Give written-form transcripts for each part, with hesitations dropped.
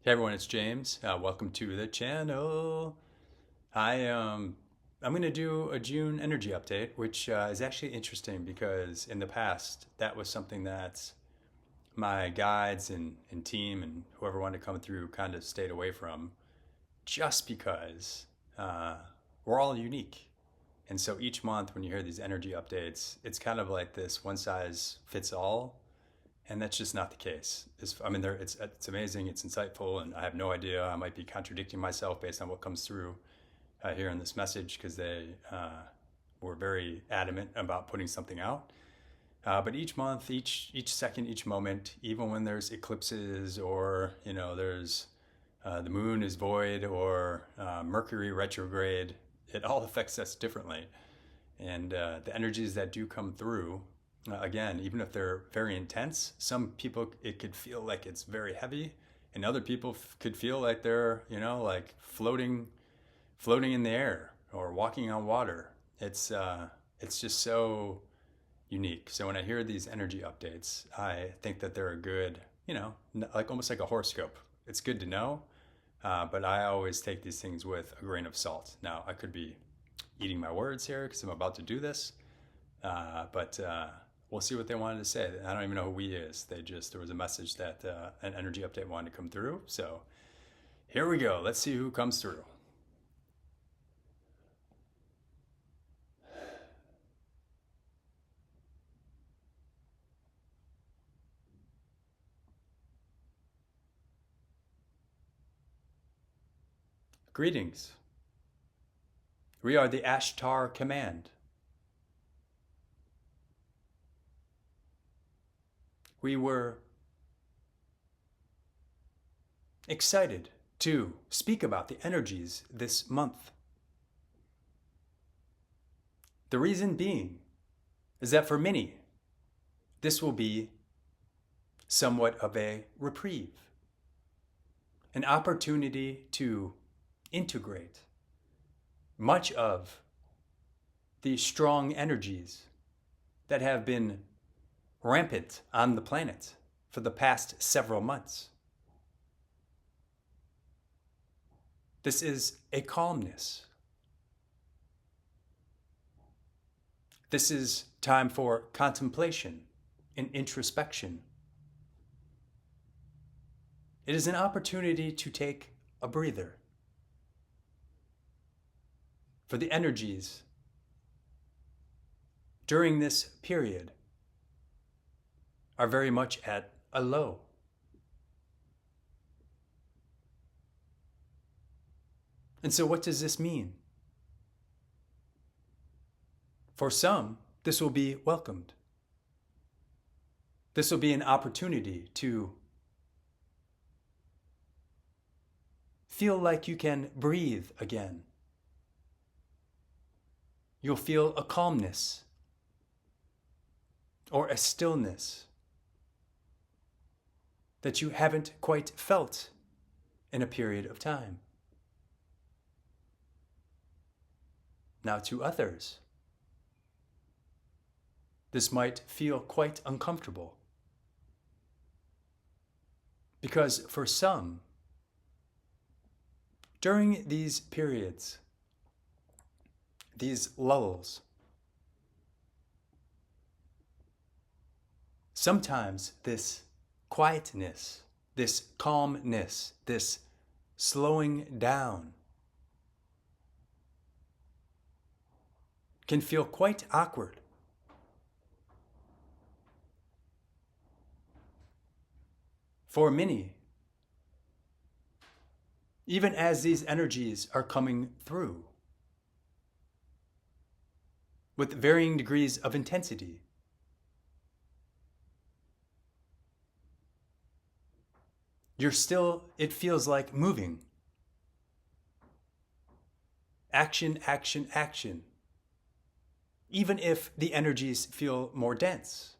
Hey everyone, it's James. Welcome to the channel. I'm going to do a June energy update, which is actually interesting because in the past that was something that my guides and team and whoever wanted to come through kind of stayed away from, just because uh, we're all unique. And so each month when you hear these energy updates, it's kind of like this one size fits all, and that's just not the case. It's amazing, it's insightful, and I have no idea. I might be contradicting myself based on what comes through here in this message because they were very adamant about putting something out. But each month, each second, each moment, even when there's eclipses or there's the moon is void or Mercury retrograde, it all affects us differently. And the energies that do come through, again, even if they're very intense, some people it could feel like it's very heavy, and other people could feel like they're like floating in the air or walking on water. It's just so unique. So when I hear these energy updates, I think that they're a good, like almost like a horoscope. It's good to know, but I always take these things with a grain of salt. Now, I could be eating my words here because I'm about to do this, but we'll see what they wanted to say. I don't even know who we is. There was a message that an energy update wanted to come through. So here we go. Let's see who comes through. Greetings. We are the Ashtar Command. We were excited to speak about the energies this month. The reason being is that for many, this will be somewhat of a reprieve, an opportunity to integrate much of the strong energies that have been rampant on the planet for the past several months. This is a calmness. This is time for contemplation and introspection. It is an opportunity to take a breather. For the energies during this period are very much at a low. And so what does this mean? For some, this will be welcomed. This will be an opportunity to feel like you can breathe again. You'll feel a calmness or a stillness that you haven't quite felt in a period of time. Now, to others, this might feel quite uncomfortable, because for some, during these periods, these lulls, sometimes this quietness, this calmness, this slowing down can feel quite awkward. For many, even as these energies are coming through with varying degrees of intensity, you're still, it feels like moving. Action, action, action. Even if the energies feel more dense,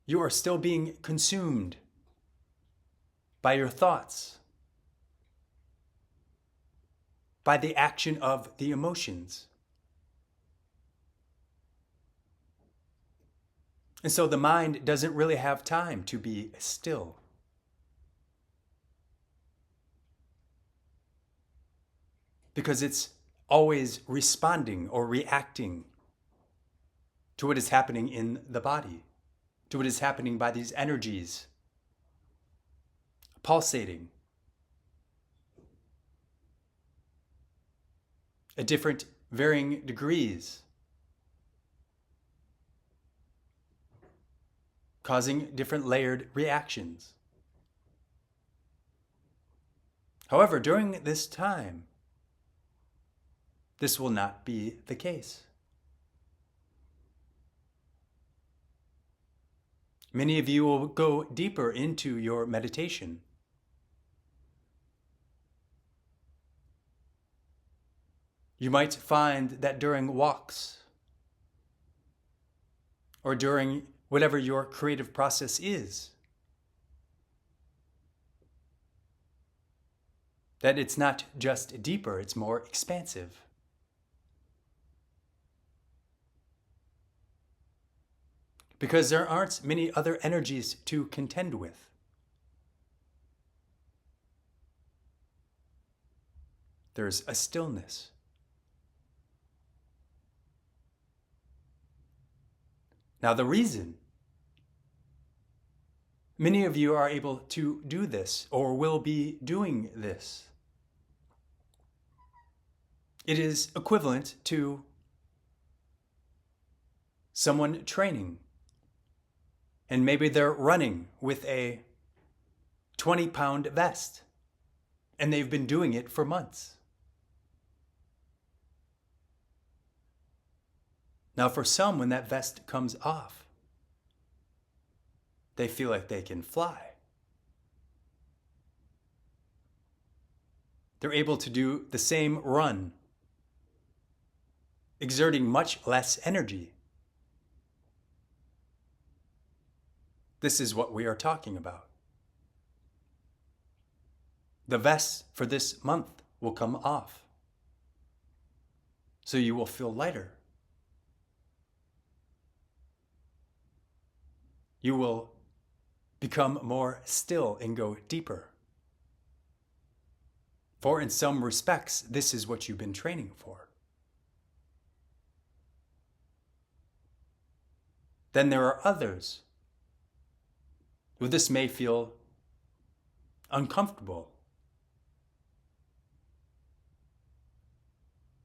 you are still being consumed by your thoughts, by the action of the emotions. And so the mind doesn't really have time to be still. Because it's always responding or reacting to what is happening in the body, to what is happening by these energies pulsating at different varying degrees, causing different layered reactions. However, during this time, this will not be the case. Many of you will go deeper into your meditation. You might find that during walks or during whatever your creative process is, that it's not just deeper, it's more expansive. Because there aren't many other energies to contend with. There's a stillness. Now, the reason many of you are able to do this or will be doing this, it is equivalent to someone training. And maybe they're running with a 20-pound vest, and they've been doing it for months. Now, for some, when that vest comes off, they feel like they can fly. They're able to do the same run, exerting much less energy. This is what we are talking about. The vest for this month will come off, so you will feel lighter. You will become more still and go deeper. For in some respects, this is what you've been training for. Then there are others who this may feel uncomfortable.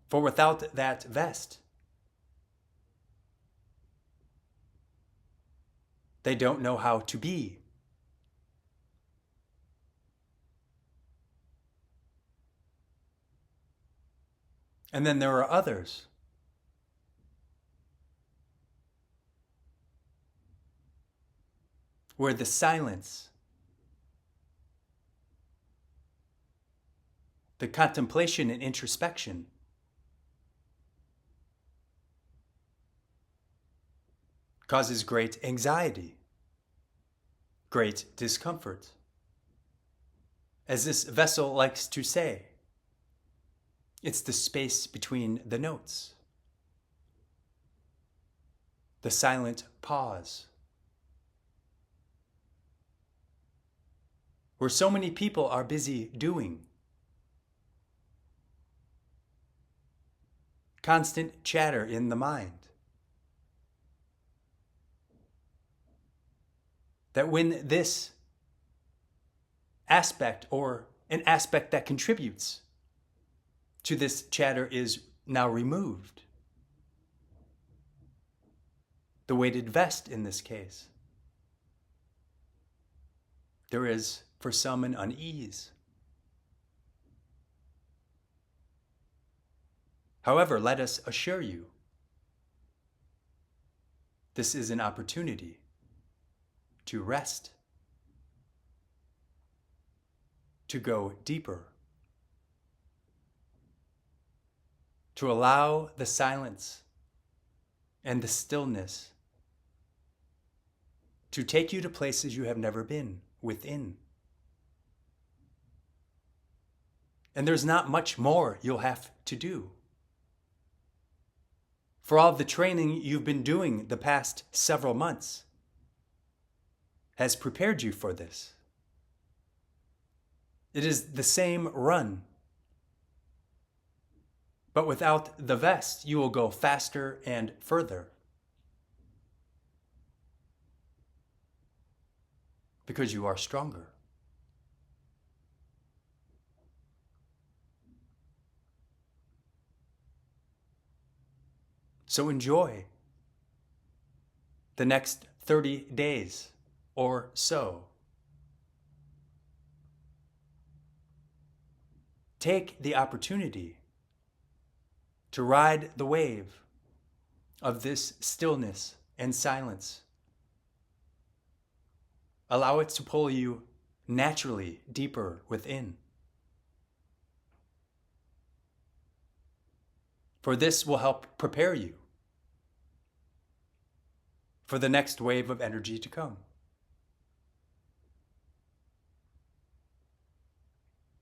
For without that vest, they don't know how to be. And then there are others where the silence, the contemplation and introspection causes great anxiety, great discomfort. As this vessel likes to say, it's the space between the notes, the silent pause, where so many people are busy doing. Constant chatter in the mind. That when this aspect, or an aspect that contributes to this chatter, is now removed, the weighted vest in this case, there is for some an unease. However, let us assure you, this is an opportunity to rest, to go deeper, to allow the silence and the stillness to take you to places you have never been within. And there's not much more you'll have to do. For all of the training you've been doing the past several months, has prepared you for this. It is the same run. But without the vest, you will go faster and further. Because you are stronger. So enjoy the next 30 days or so. Take the opportunity to ride the wave of this stillness and silence. Allow it to pull you naturally deeper within. For this will help prepare you for the next wave of energy to come.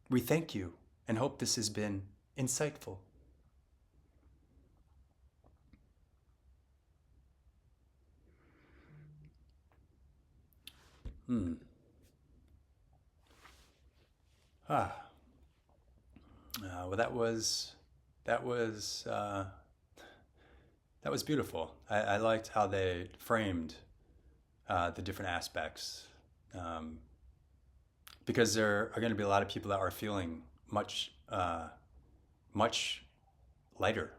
We thank you and hope this has been insightful. Well, that was beautiful. I liked how they framed the different aspects, because there are going to be a lot of people that are feeling much lighter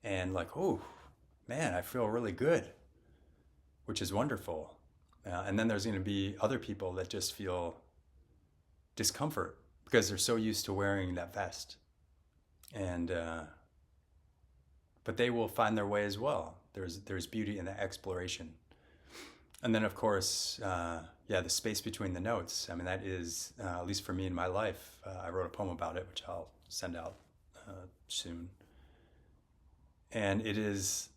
and like, oh man, I feel really good, which is wonderful. And then there's going to be other people that just feel discomfort because they're so used to wearing that vest. And but they will find their way as well. There's beauty in the exploration. And then of course, the space between the notes. I mean, that is, at least for me in my life, I wrote a poem about it, which I'll send out soon. And it is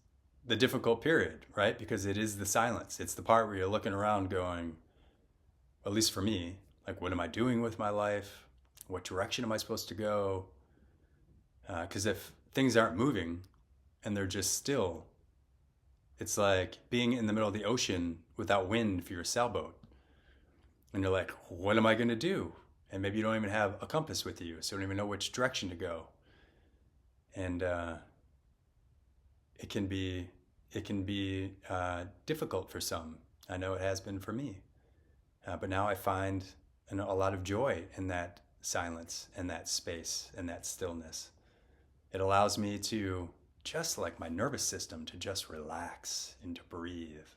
the difficult period, right? Because it is the silence. It's the part where you're looking around going, at least for me, like, what am I doing with my life? What direction am I supposed to go? Because if things aren't moving and they're just still, it's like being in the middle of the ocean without wind for your sailboat. And you're like, what am I going to do? And maybe you don't even have a compass with you, so you don't even know which direction to go. And it can be difficult for some. I know it has been for me. But now I find a lot of joy in that silence and that space and that stillness. It allows me to, just like my nervous system, to just relax and to breathe.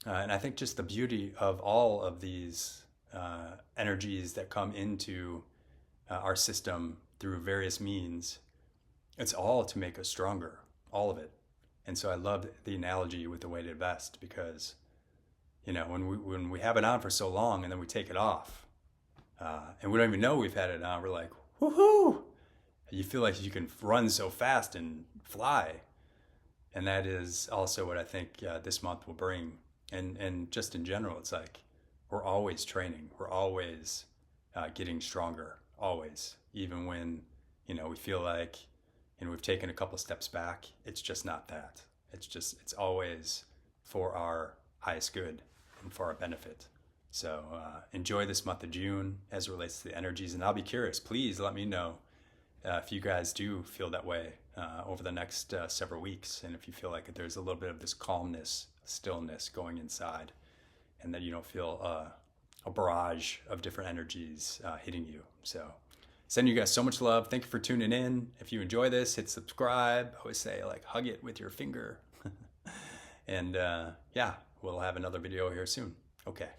And I think just the beauty of all of these energies that come into our system through various means, it's all to make us stronger, all of it. And so I love the analogy with the weighted vest, because, you know, when we have it on for so long and then we take it off, and we don't even know we've had it on, we're like, woohoo! You feel like you can run so fast and fly. And that is also what I think this month will bring. And just in general, it's like we're always training. We're always getting stronger, always. Even when, you know, we feel like, you know, we've taken a couple steps back. It's just not that. It's always for our highest good and for our benefit. So enjoy this month of June as it relates to the energies. And I'll be curious. Please let me know if you guys do feel that way over the next several weeks. And if you feel like there's a little bit of this calmness, stillness going inside, and that you don't feel a barrage of different energies hitting you. So send you guys so much love. Thank you for tuning in. If you enjoy this, hit subscribe. I always say, like, hug it with your finger. And we'll have another video here soon. Okay.